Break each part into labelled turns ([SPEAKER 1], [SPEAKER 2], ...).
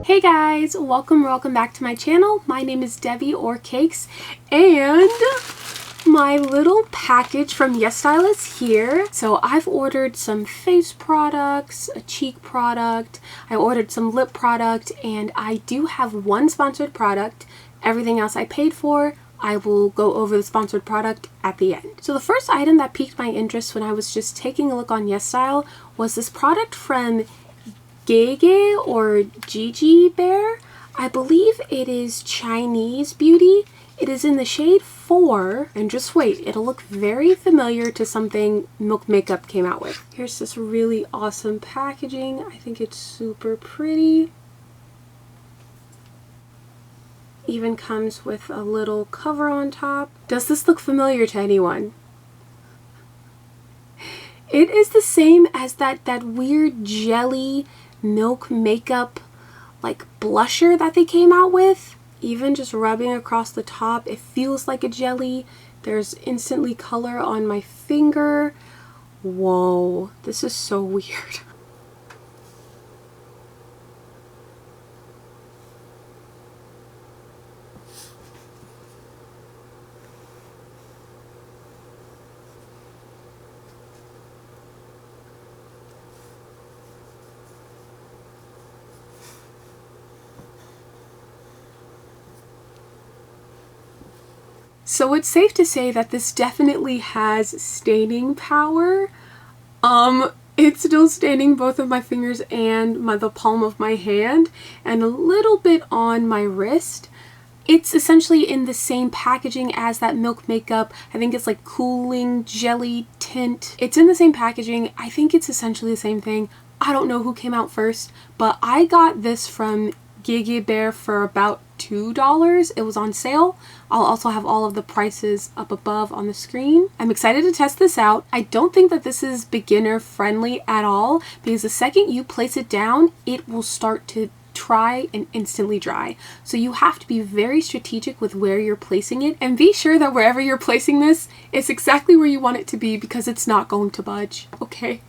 [SPEAKER 1] Hey guys, welcome back to my channel. My name is Debbie or Cakes, and my little package from Yesstyle is here. So I've ordered some face products, a cheek product, I ordered some lip product, and I do have one sponsored product. Everything else I paid for. I will go over the sponsored product at the end. So the first item that piqued my interest when I was just taking a look on Yesstyle was this product from Gege or Gege Bear. I believe it is Chinese beauty. It is in the shade 4, and just wait, it'll look very familiar to something Milk Makeup came out with. Here's this really awesome packaging. I think it's super pretty. Even comes with a little cover on top. Does this look familiar to anyone? It is the same as that weird jelly Milk Makeup like blusher that they came out with. Even just rubbing across the top, it feels like a jelly. There's instantly color on my finger. Whoa, this is so weird. So it's safe to say that this definitely has staining power. It's still staining both of my fingers and the palm of my hand, and a little bit on my wrist. It's essentially in the same packaging as that Milk Makeup. I think it's like cooling jelly tint. It's in the same packaging. I think it's essentially the same thing. I don't know who came out first, but I got this from Gege Bear for about $2. It was on sale. I'll also have all of the prices up above on the screen. I'm excited to test this out. I don't think that this is beginner friendly at all, because the second you place it down, it will start to dry and instantly dry. So you have to be very strategic with where you're placing it, and be sure that wherever you're placing this, it's exactly where you want it to be, because it's not going to budge, okay?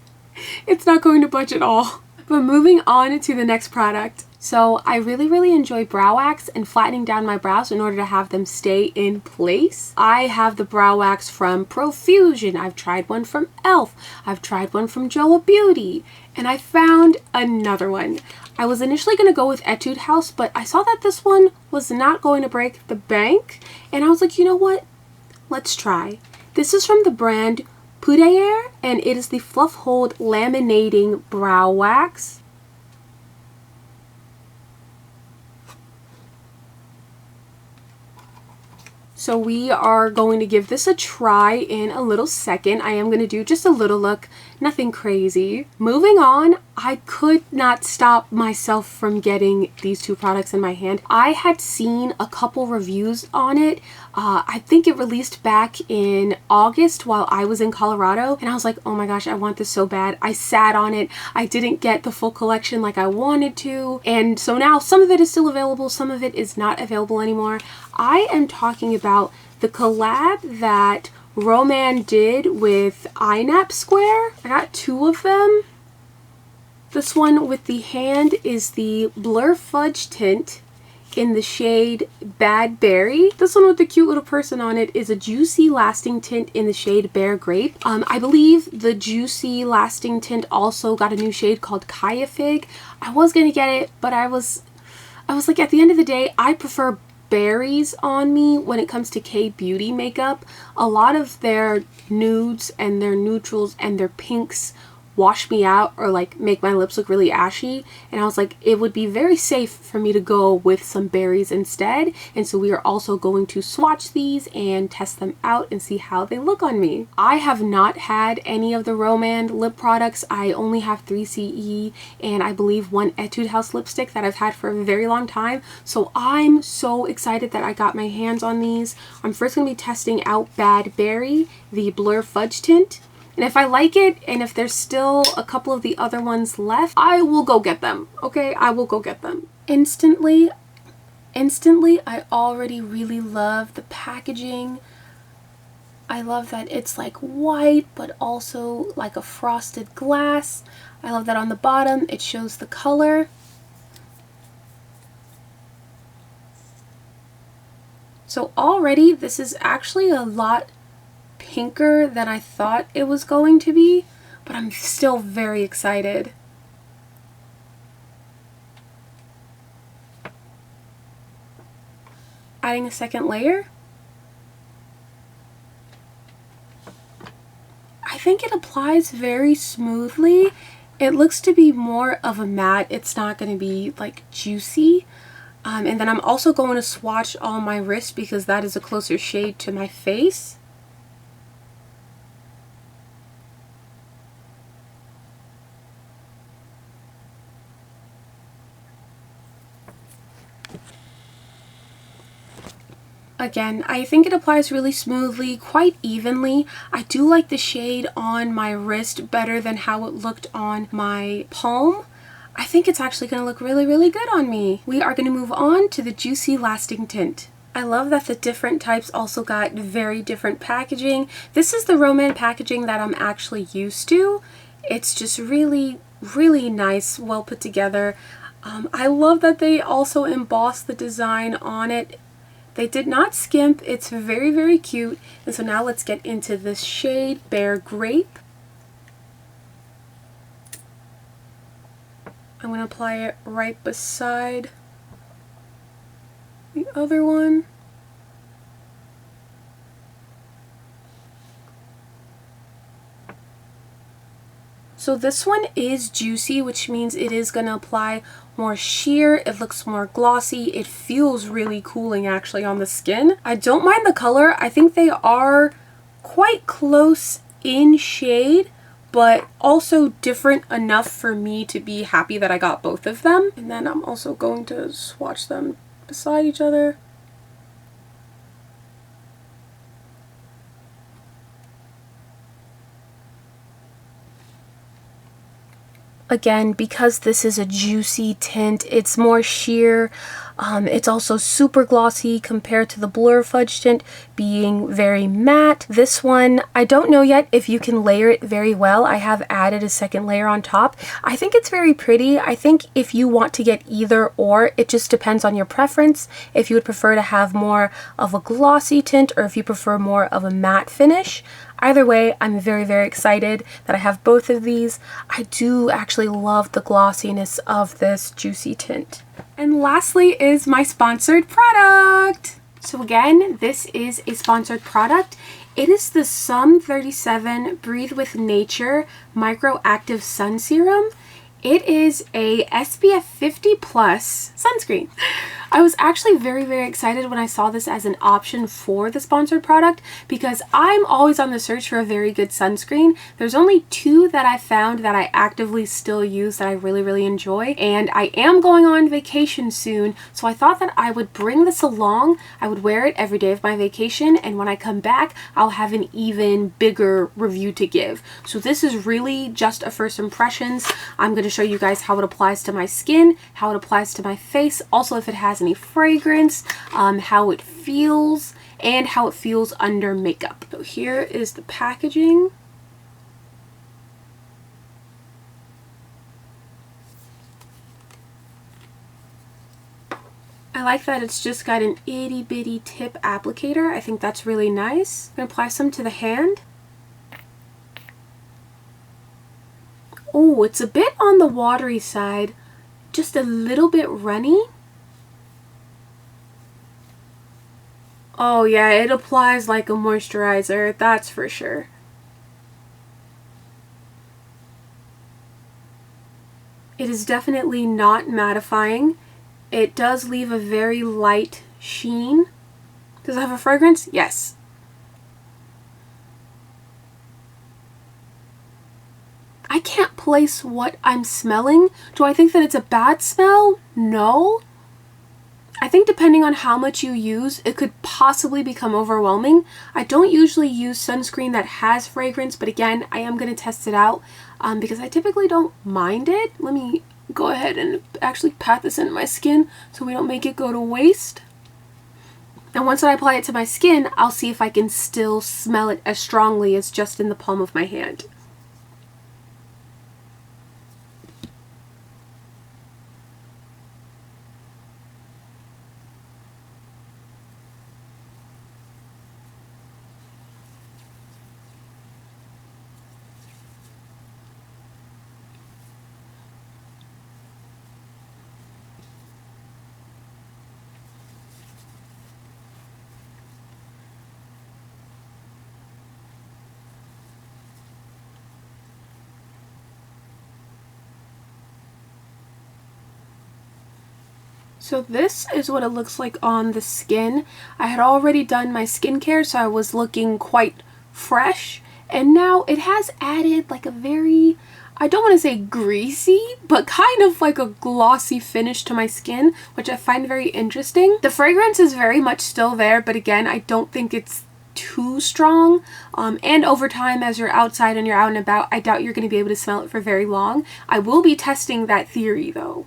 [SPEAKER 1] It's not going to budge at all. But moving on to the next product. So I really enjoy brow wax and flattening down my brows in order to have them stay in place. I have the brow wax from Profusion. I've tried one from e.l.f. I've tried one from Beaute. And I found another one. I was initially going to go with Etude House, but I saw that this one was not going to break the bank. And I was like, you know what? Let's try. This is from the brand Pudaier, and it is the Fluff Hold Laminating Brow Wax. So we are going to give this a try in a little second. I am going to do just a little look, nothing crazy. Moving on, I could not stop myself from getting these two products in my hand. I had seen a couple reviews on it. I think it released back in August while I was in Colorado, and I was like, oh my gosh, I want this so bad. I sat on it. I didn't get the full collection like I wanted to, and so now some of it is still available, some of it is not available anymore. I am talking about the collab that Roman did with INAPSQUARE. I got two of them. This one with the hand is the Blur Fudge tint in the shade Bad Berry. This one with the cute little person on it is a Juicy Lasting tint in the shade Bare Grape. I believe the Juicy Lasting tint also got a new shade called Kaya Fig. I was gonna get it, but I was like, at the end of the day, I prefer berries on me when it comes to K-beauty makeup. A lot of their nudes and their neutrals and their pinks wash me out or like make my lips look really ashy, and I was like, it would be very safe for me to go with some berries instead. And so we are also going to swatch these and test them out and see how they look on me. I have not had any of the Roman lip products. I only have 3CE and I believe one Etude House lipstick that I've had for a very long time, so I'm so excited that I got my hands on these. I'm first going to be testing out Bad Berry, the Blur Fudge tint. And if I like it, and if there's still a couple of the other ones left, I will go get them, okay? I will go get them. Instantly, I already really love the packaging. I love that it's like white, but also like a frosted glass. I love that on the bottom it shows the color. So already this is actually a lot pinker than I thought it was going to be, but I'm still very excited. Adding a second layer. I think it applies very smoothly. It looks to be more of a matte. It's not going to be like juicy. And then I'm also going to swatch on my wrist because that is a closer shade to my face. Again, I think it applies really smoothly, quite evenly. I do like the shade on my wrist better than how it looked on my palm. I think it's actually going to look really, really good on me. We are going to move on to the Juicy Lasting Tint. I love that the different types also got very different packaging. This is the Roman packaging that I'm actually used to. It's just really, really nice, well put together. I love that they also embossed the design on it. They did not skimp. It's very, very cute. And so now let's get into this shade, Bear Grape. I'm going to apply it right beside the other one. So this one is juicy, which means it is going to apply more sheer. It looks more glossy. It feels really cooling actually on the skin. I don't mind the color. I think they are quite close in shade, but also different enough for me to be happy that I got both of them. And then I'm also going to swatch them beside each other. Again, because this is a juicy tint, it's more sheer. It's also super glossy compared to the Blur Fudge tint being very matte. This one, I don't know yet if you can layer it very well. I have added a second layer on top. I think it's very pretty. I think if you want to get either or, it just depends on your preference. If you would prefer to have more of a glossy tint or if you prefer more of a matte finish. Either way, I'm very, very excited that I have both of these. I do actually love the glossiness of this juicy tint. And lastly is my sponsored product. So again, this is a sponsored product. It is the Sum37 Breathe with Nature Micro Active Sun Serum. It is a SPF 50 plus sunscreen. I was actually very, very excited when I saw this as an option for the sponsored product because I'm always on the search for a very good sunscreen. There's only two that I found that I actively still use that I really, really enjoy, and I am going on vacation soon, so I thought that I would bring this along. I would wear it every day of my vacation, and when I come back, I'll have an even bigger review to give. So this is really just a first impressions. I'm going to show you guys how it applies to my skin, how it applies to my face, also if it has any fragrance, how it feels, and how it feels under makeup. So here is the packaging. I like that it's just got an itty bitty tip applicator. I think that's really nice. I'm going to apply some to the hand. Oh, it's a bit on the watery side, just a little bit runny. Oh yeah, it applies like a moisturizer, that's for sure. It is definitely not mattifying. It does leave a very light sheen. Does it have a fragrance? Yes. I can't place what I'm smelling. Do I think that it's a bad smell? No. I think depending on how much you use, it could possibly become overwhelming. I don't usually use sunscreen that has fragrance, but again, I am going to test it out because I typically don't mind it. Let me go ahead and actually pat this into my skin so we don't make it go to waste. And once I apply it to my skin, I'll see if I can still smell it as strongly as just in the palm of my hand. So this is what it looks like on the skin. I had already done my skincare, so I was looking quite fresh. And now it has added like a very, I don't want to say greasy, but kind of like a glossy finish to my skin, which I find very interesting. The fragrance is very much still there, but again, I don't think it's too strong. And over time, as you're outside and you're out and about, I doubt you're going to be able to smell it for very long. I will be testing that theory though.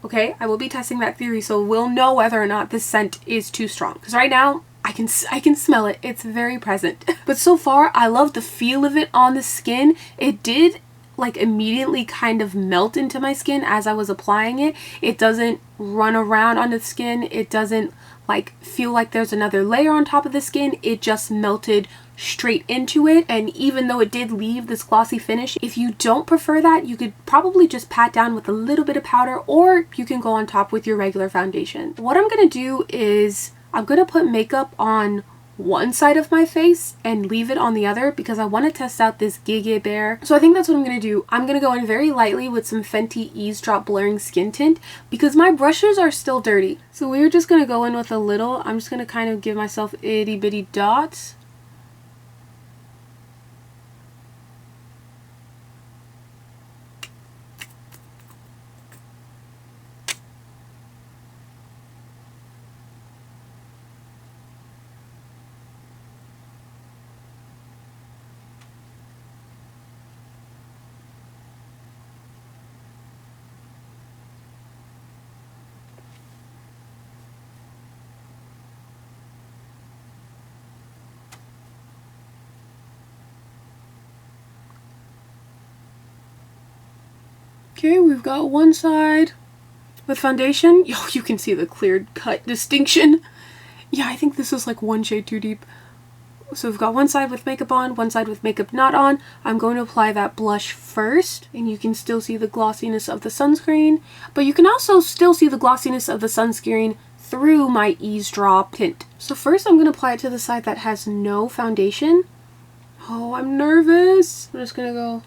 [SPEAKER 1] Okay, I will be testing that theory, so we'll know whether or not this scent is too strong. Because right now, I can smell it. It's very present. But so far, I love the feel of it on the skin. It did like immediately kind of melt into my skin as I was applying it. It doesn't run around on the skin. It doesn't like feel like there's another layer on top of the skin. It just melted straight into it. And even though it did leave this glossy finish, if you don't prefer that, you could probably just pat down with a little bit of powder, or you can go on top with your regular foundation. What I'm gonna do is I'm gonna put makeup on one side of my face and leave it on the other because I want to test out this Gege Bear. So I think that's what I'm going to do. I'm going to go in very lightly with some Fenty Eavesdrop Blurring Skin Tint because my brushes are still dirty. So we're just going to go in with a little. I'm just going to kind of give myself itty bitty dots. Okay, we've got one side with foundation. Yo, you can see the clear cut distinction. Yeah, I think this is like one shade too deep. So we've got one side with makeup on, one side with makeup not on. I'm going to apply that blush first, and you can still see the glossiness of the sunscreen, but you can also still see the glossiness of the sunscreen through my Eavesdrop tint. So first I'm going to apply it to the side that has no foundation. Oh, I'm nervous. I'm just going to go.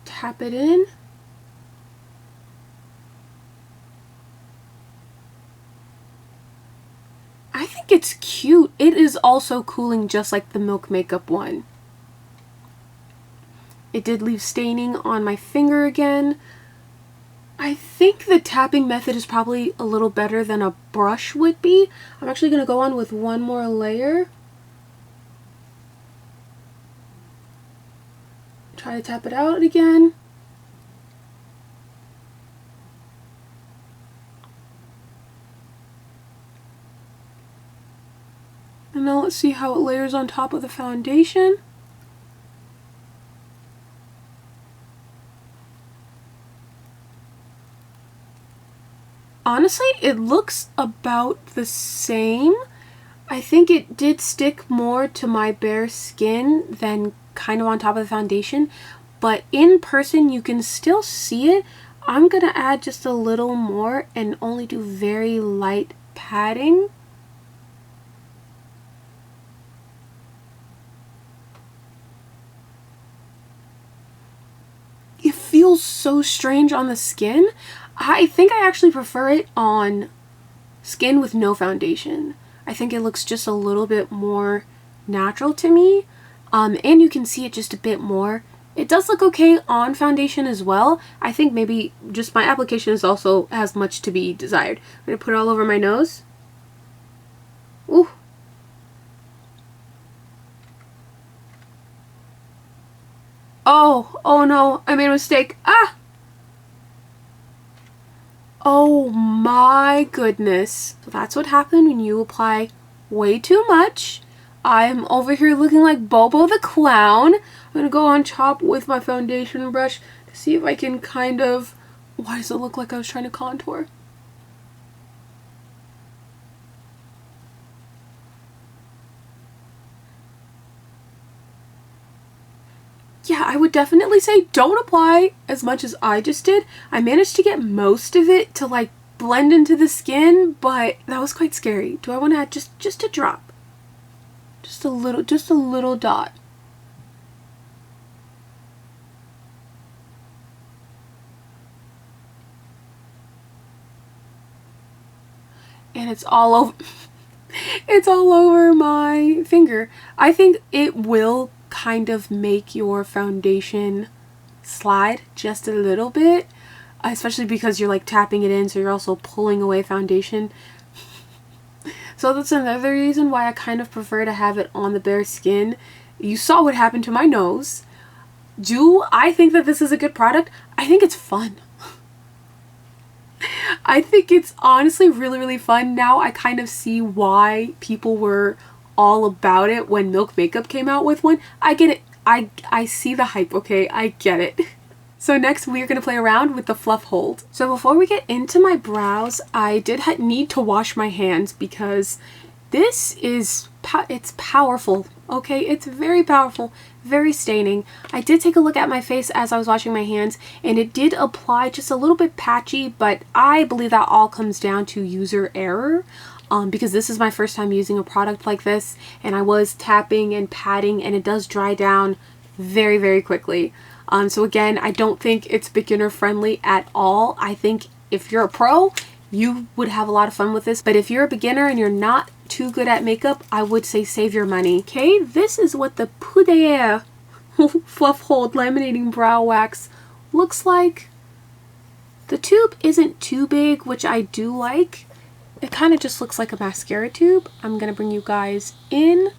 [SPEAKER 1] Tap it in. I think it's cute. It is also cooling just like the Milk Makeup one. It did leave staining on my finger again. I think the tapping method is probably a little better than a brush would be. I'm actually going to go on with one more layer. Try to tap it out again. And now let's see how it layers on top of the foundation. Honestly, it looks about the same. I think it did stick more to my bare skin than kind of on top of the foundation, but in person you can still see it. I'm gonna add just a little more and only do very light patting. It feels so strange on the skin. I think I actually prefer it on skin with no foundation. I think it looks just a little bit more natural to me, and you can see it just a bit more. It does look okay on foundation as well. I think maybe just my application is also has much to be desired. I'm going to put it all over my nose. Ooh. Oh no, I made a mistake. Ah! Oh my goodness. So that's what happened when you apply way too much. I'm over here looking like Bobo the Clown. I'm going to go on top with my foundation brush to see if I can kind of... Why does it look like I was trying to contour? Yeah, I would definitely say don't apply as much as I just did. I managed to get most of it to like blend into the skin, but that was quite scary. Do I want to add just a drop? Just a little dot. and it's all over it's all over my finger. I think it will kind of make your foundation slide just a little bit, especially because you're like tapping it in, so you're also pulling away foundation. So that's another reason why I kind of prefer to have it on the bare skin. You saw what happened to my nose. Do I think that this is a good product? I think it's fun. I think it's honestly really, really fun. Now I kind of see why people were all about it when Milk Makeup came out with one. I get it. I see the hype, okay? I get it. So next we're going to play around with the Fluff Hold. So before we get into my brows, I did need to wash my hands because this is, it's powerful, okay? It's very powerful, very staining. I did take a look at my face as I was washing my hands, and it did apply just a little bit patchy, but I believe that all comes down to user error. Because this is my first time using a product like this, and I was tapping and patting, and it does dry down very, very quickly. So again, I don't think it's beginner friendly at all. I think if you're a pro, you would have a lot of fun with this. But if you're a beginner and you're not too good at makeup, I would say save your money. Okay, this is what the Pudaier Fluff Hold Laminating Brow Wax looks like. The tube isn't too big, which I do like. It kind of just looks like a mascara tube. I'm going to bring you guys in.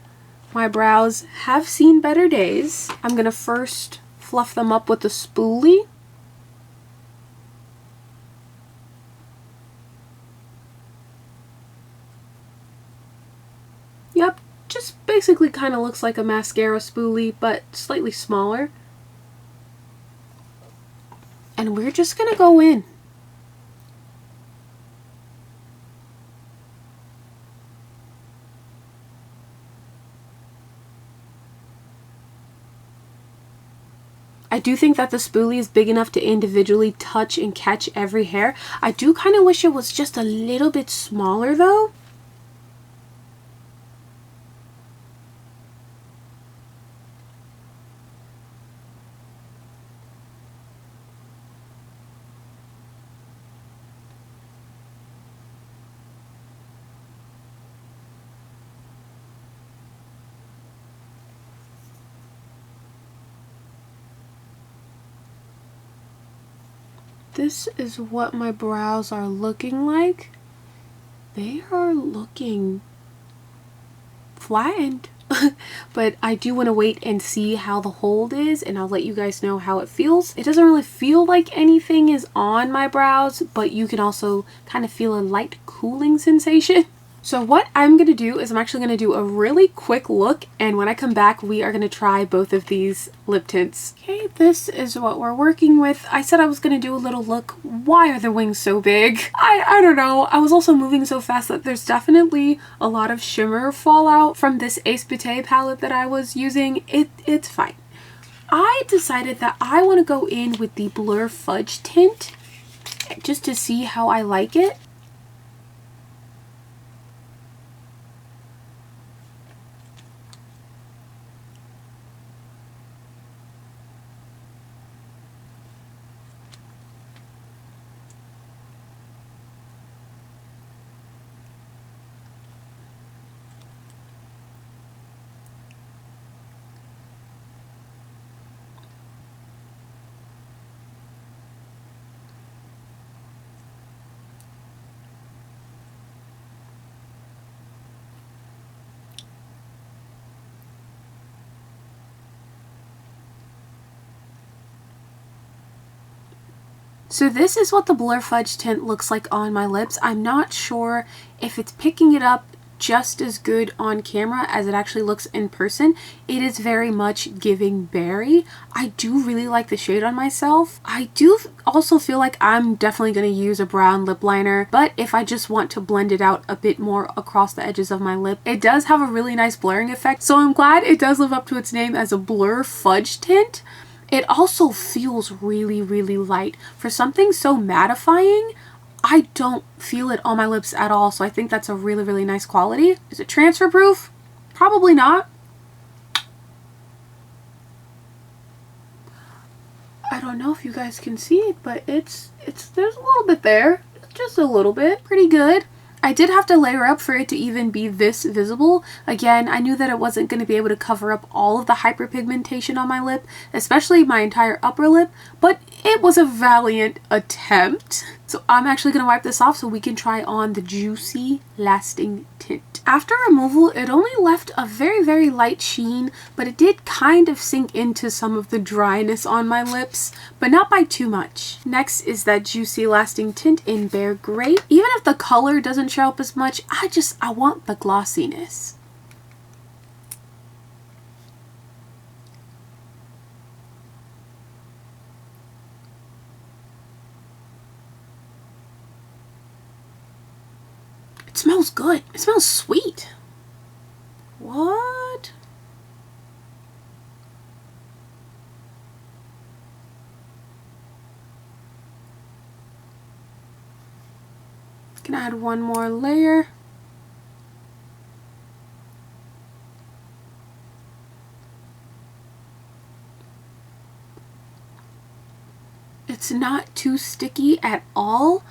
[SPEAKER 1] My brows have seen better days. I'm going to first fluff them up with the spoolie. Yep, just basically kind of looks like a mascara spoolie, but slightly smaller. And we're just going to go in. I do think that the spoolie is big enough to individually touch and catch every hair. I do kind of wish it was just a little bit smaller though. This is what my brows are looking like. They are looking flattened. But I do want to wait and see how the hold is, and I'll let you guys know how it feels. It doesn't really feel like anything is on my brows, but you can also kind of feel a light cooling sensation. So what I'm going to do is I'm actually going to do a really quick look, and when I come back we are going to try both of these lip tints. Okay, this is what we're working with. I said I was going to do a little look. Why are the wings so big? I don't know. I was also moving so fast that there's definitely a lot of shimmer fallout from this Ace Beaute palette that I was using. It's fine. I decided that I want to go in with the Blur Fudge tint just to see how I like it. So this is what the Blur Fudge tint looks like on my lips. I'm not sure if it's picking it up just as good on camera as it actually looks in person. It is very much giving berry. I do really like the shade on myself. I do also feel like I'm definitely going to use a brown lip liner, but if I just want to blend it out a bit more across the edges of my lip, it does have a really nice blurring effect. So I'm glad it does live up to its name as a Blur Fudge tint. It also feels really, really light. For something so mattifying, I don't feel it on my lips at all, so I think that's a really, really nice quality. Is it transfer proof? Probably not. I don't know if you guys can see it, but there's a little bit there. Just a little bit. Pretty good. I did have to layer up for it to even be this visible. Again, I knew that it wasn't going to be able to cover up all of the hyperpigmentation on my lip, especially my entire upper lip, but it was a valiant attempt. So I'm actually going to wipe this off so we can try on the Juicy Lasting Tint. After removal, it only left a very, very light sheen, but it did kind of sink into some of the dryness on my lips, but not by too much. Next is that Juicy Lasting Tint in Bear Grape. Even if the color doesn't show up as much, I want the glossiness. It smells good. It smells sweet. What? Gonna add one more layer. It's not too sticky at all.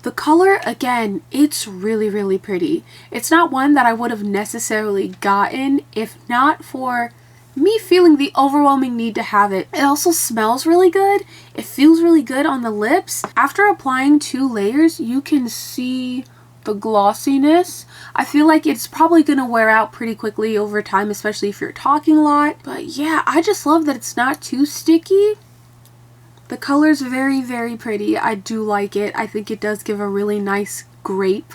[SPEAKER 1] The color, again, it's really, really pretty. It's not one that I would have necessarily gotten if not for me feeling the overwhelming need to have it. It also smells really good. It feels really good on the lips. After applying 2 layers, you can see the glossiness. I feel like it's probably going to wear out pretty quickly over time, especially if you're talking a lot. But yeah, I just love that it's not too sticky. The color's very, very pretty. I do like it. I think it does give a really nice grape.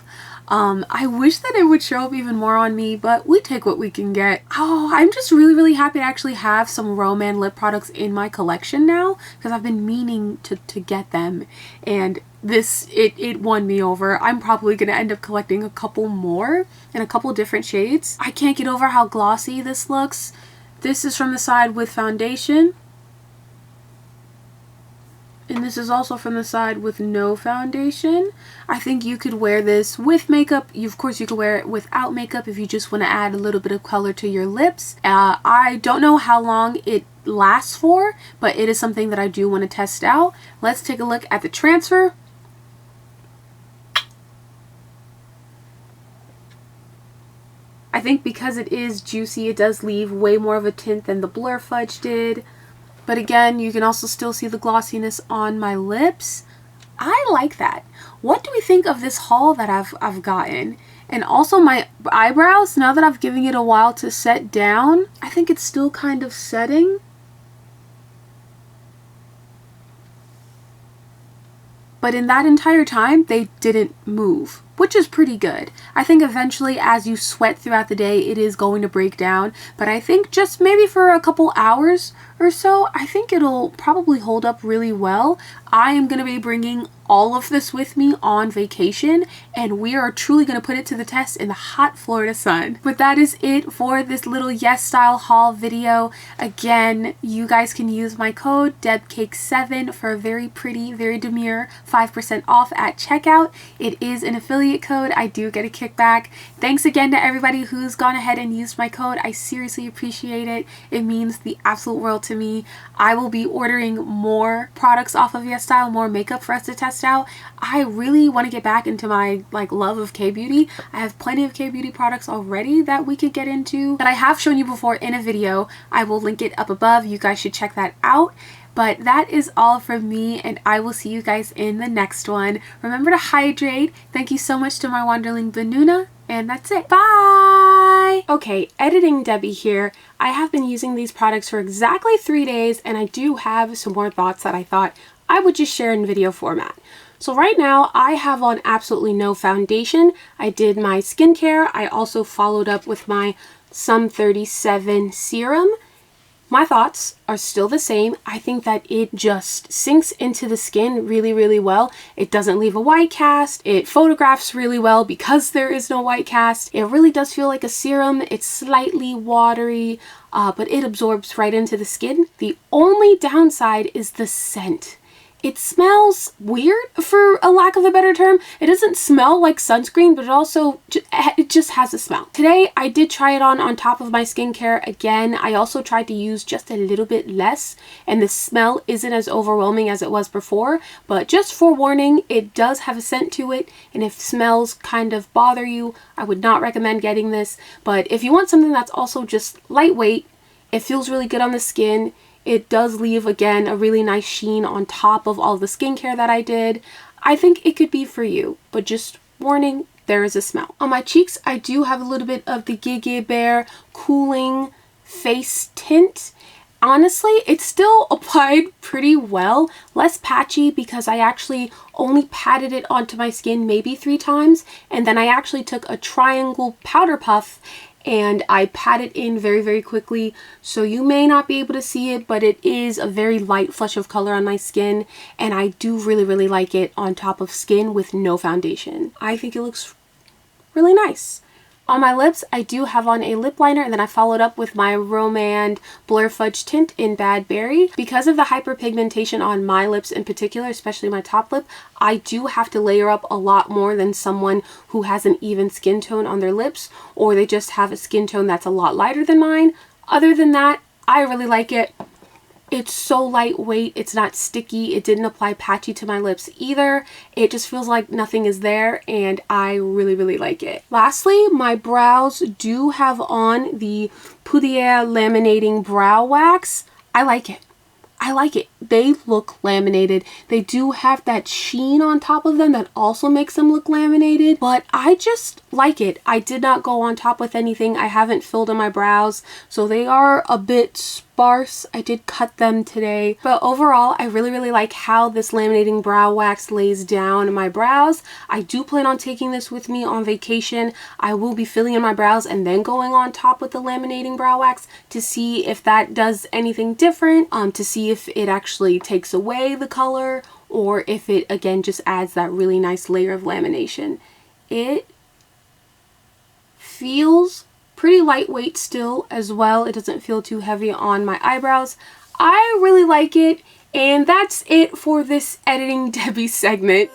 [SPEAKER 1] I wish that it would show up even more on me, but we take what we can get. Oh, I'm just really, really happy to actually have some Roman lip products in my collection now, because I've been meaning to get them, and this, it won me over. I'm probably going to end up collecting a couple more in a couple different shades. I can't get over how glossy this looks. This is from the side with foundation. And this is also from the side with no foundation. I think you could wear this with makeup. Of course, you could wear it without makeup if you just want to add a little bit of color to your lips. I don't know how long it lasts for, but it is something that I do want to test out. Let's take a look at the transfer. I think because it is juicy, it does leave way more of a tint than the Blur Fudge did. But again, you can also still see the glossiness on my lips. I like that. What do we think of this haul that I've gotten? And also my eyebrows, now that I've given it a while to set down, I think it's still kind of setting. But in that entire time, they didn't move, which is pretty good. I think eventually as you sweat throughout the day, it is going to break down. But I think just maybe for a couple hours or so, I think it'll probably hold up really well. I am going to be bringing all of this with me on vacation, and we are truly going to put it to the test in the hot Florida sun. But that is it for this little Yesstyle haul video. Again, you guys can use my code DebCake7 for a very pretty, very demure 5% off at checkout. It is an affiliate code. I do get a kickback. Thanks again to everybody who's gone ahead and used my code. I seriously appreciate it. It means the absolute world to me. I will be ordering more products off of Yesstyle, more makeup for us to test out. I really want to get back into my love of K-beauty. I have plenty of K-beauty products already that we could get into that I have shown you before in a video. I will link it up above. You guys should check that out. But that is all from me, and I will see you guys in the next one. Remember to hydrate. Thank you so much to my Wanderling Banuna, and that's it. Bye! Okay, Editing Debbie here. I have been using these products for exactly 3 days, and I do have some more thoughts that I thought I would just share in video format. So right now, I have on absolutely no foundation. I did my skincare. I also followed up with my Sum37 serum. My thoughts are still the same. I think that it just sinks into the skin really, really well. It doesn't leave a white cast. It photographs really well because there is no white cast. It really does feel like a serum. It's slightly watery, but it absorbs right into the skin. The only downside is the scent. It smells weird, for a lack of a better term. It doesn't smell like sunscreen, but it just has a smell. Today, I did try it on top of my skincare again. I also tried to use just a little bit less, and the smell isn't as overwhelming as it was before, but just forewarning, it does have a scent to it, and if smells kind of bother you, I would not recommend getting this. But if you want something that's also just lightweight, it feels really good on the skin, it does leave, again, a really nice sheen on top of all the skincare that I did, I think it could be for you. But just warning, there is a smell. On my cheeks, I do have a little bit of the Gege Bear Cooling Face Tint. Honestly, it's still applied pretty well. Less patchy because I actually only patted it onto my skin maybe 3 times. And then I actually took a triangle powder puff and I pat it in very, very quickly. So you may not be able to see it, but it is a very light flush of color on my skin. And I do really, really like it on top of skin with no foundation. I think it looks really nice. On my lips, I do have on a lip liner, and then I followed up with my Romand Blur Fudge tint in Bad Berry. Because of the hyperpigmentation on my lips in particular, especially my top lip, I do have to layer up a lot more than someone who has an even skin tone on their lips, or they just have a skin tone that's a lot lighter than mine. Other than that, I really like it. It's so lightweight, it's not sticky, it didn't apply patchy to my lips either. It just feels like nothing is there, and I really, really like it. Lastly, my brows do have on the Pudaier Laminating Brow Wax. I like it. I like it. They look laminated. They do have that sheen on top of them that also makes them look laminated, but I just like it. I did not go on top with anything. I haven't filled in my brows, so they are a bit sparse. I did cut them today, but overall, I really, really like how this laminating brow wax lays down my brows. I do plan on taking this with me on vacation. I will be filling in my brows and then going on top with the laminating brow wax to see if that does anything different, to see if it actually takes away the color or if it again just adds that really nice layer of lamination. It feels pretty lightweight still as well. It doesn't feel too heavy on my eyebrows. I really like it, and that's it for this Editing Debbie segment.